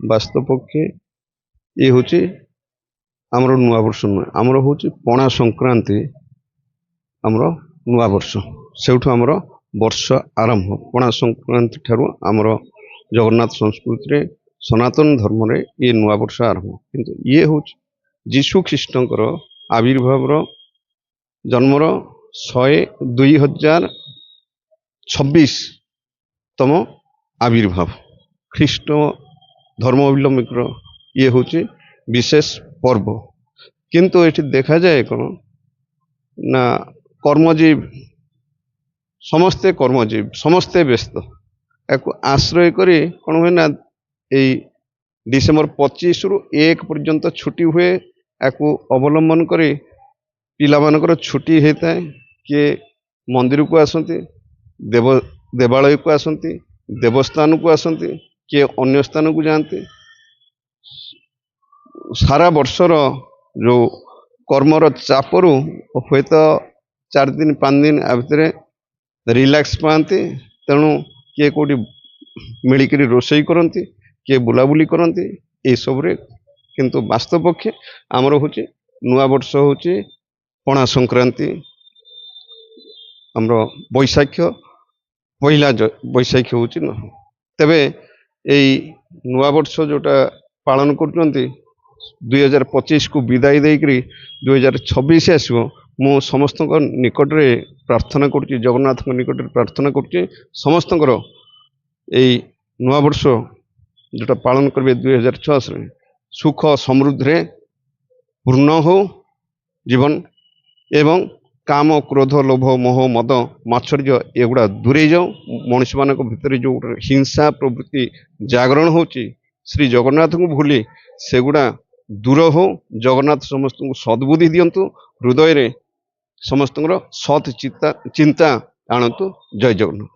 ବାସ୍ତବ ପକ୍ଷେ ଇଏ ହେଉଛି ଆମର ନୂଆବର୍ଷ ନୁହେଁ, ଆମର ହେଉଛି ପଣା ସଂକ୍ରାନ୍ତି। ଆମର ନୂଆବର୍ଷ ସେଇଠୁ ଆମର ବର୍ଷ ଆରମ୍ଭ। ପଣା ସଂକ୍ରାନ୍ତି ଠାରୁ ଆମର ଜଗନ୍ନାଥ ସଂସ୍କୃତିରେ ସନାତନ ଧର୍ମରେ ଇଏ ନୂଆବର୍ଷ ଆରମ୍ଭ। କିନ୍ତୁ ଇଏ ହେଉଛି ଯୀଶୁ ଖ୍ରୀଷ୍ଟଙ୍କର ଆବିର୍ଭାବର ଜନ୍ମର 2026ତମ ଆବିର୍ଭାବ। ଖ୍ରୀଷ୍ଟ ଧର୍ମାବଲମ୍ବୀଙ୍କର ଇଏ ହେଉଛି ବିଶେଷ ପର୍ବ। କିନ୍ତୁ ଏଠି ଦେଖାଯାଏ କ'ଣ ନା କର୍ମଜୀବ ସମସ୍ତେ ବ୍ୟସ୍ତ। ୟାକୁ ଆଶ୍ରୟ କରି କ'ଣ ହୁଏ ନା ଏଇ ଡିସେମ୍ବର 25ରୁ 1 ପର୍ଯ୍ୟନ୍ତ ଛୁଟି ହୁଏ। ୟାକୁ ଅବଲମ୍ବନ କରି ପିଲାମାନଙ୍କର ଛୁଟି ହେଇଥାଏ। କିଏ ମନ୍ଦିରକୁ ଆସନ୍ତି, ଦେବାଳୟକୁ ଆସନ୍ତି, ଦେବସ୍ଥାନକୁ ଆସନ୍ତି, କିଏ ଅନ୍ୟ ସ୍ଥାନକୁ ଯାଆନ୍ତି। ସାରା ବର୍ଷର ଯେଉଁ କର୍ମର ଚାପରୁ ହୁଏତ 4 ଦିନ 5 ଦିନ ଆ ଭିତରେ ରିଲାକ୍ସ ପାଆନ୍ତି। ତେଣୁ କିଏ କେଉଁଠି ମିଳିକିରି ରୋଷେଇ କରନ୍ତି, କିଏ ବୁଲାବୁଲି କରନ୍ତି ଏସବୁରେ। କିନ୍ତୁ ବାସ୍ତବ ପକ୍ଷେ ଆମର ହେଉଛି ନୂଆବର୍ଷ ହେଉଛି ପଣା ସଂକ୍ରାନ୍ତି, ଆମର ପହିଲା ବୈଶାଖୀ ହେଉଛି। ତେବେ ଏଇ ନୂଆବର୍ଷ ଯେଉଁଟା ପାଳନ କରୁଛନ୍ତି 2025କୁ ବିଦାୟ ଦେଇକରି 2026 ଆସିବ। ମୁଁ ସମସ୍ତଙ୍କ ନିକଟରେ ପ୍ରାର୍ଥନା କରୁଛି, ଜଗନ୍ନାଥଙ୍କ ନିକଟରେ ପ୍ରାର୍ଥନା କରୁଛି ସମସ୍ତଙ୍କର ଏଇ ନୂଆବର୍ଷ ଯେଉଁଟା ପାଳନ କରିବେ 2026ରେ ସୁଖ ସମୃଦ୍ଧିରେ ପୂର୍ଣ୍ଣ ହଉ ଜୀବନ, ଏବଂ କାମ କ୍ରୋଧ ଲୋଭ ମୋହ ମଦ ମାତ୍ସର୍ଯ୍ୟ ଏଗୁଡ଼ା ଦୂରେଇ ଯାଉ। ମଣିଷମାନଙ୍କ ଭିତରେ ଯେଉଁ ହିଂସା ପ୍ରବୃତ୍ତି ଜାଗରଣ ହେଉଛି ଶ୍ରୀ ଜଗନ୍ନାଥଙ୍କୁ ଭୁଲି ସେଗୁଡ଼ା ଦୂର ହଉ। ଜଗନ୍ନାଥ ସମସ୍ତଙ୍କୁ ସଦ୍ବୁଦ୍ଧି ଦିଅନ୍ତୁ, ହୃଦୟରେ ସମସ୍ତଙ୍କର ସତ୍ ଚିନ୍ତା ଆଣନ୍ତୁ। ଜୟ ଜଗନ୍ନାଥ।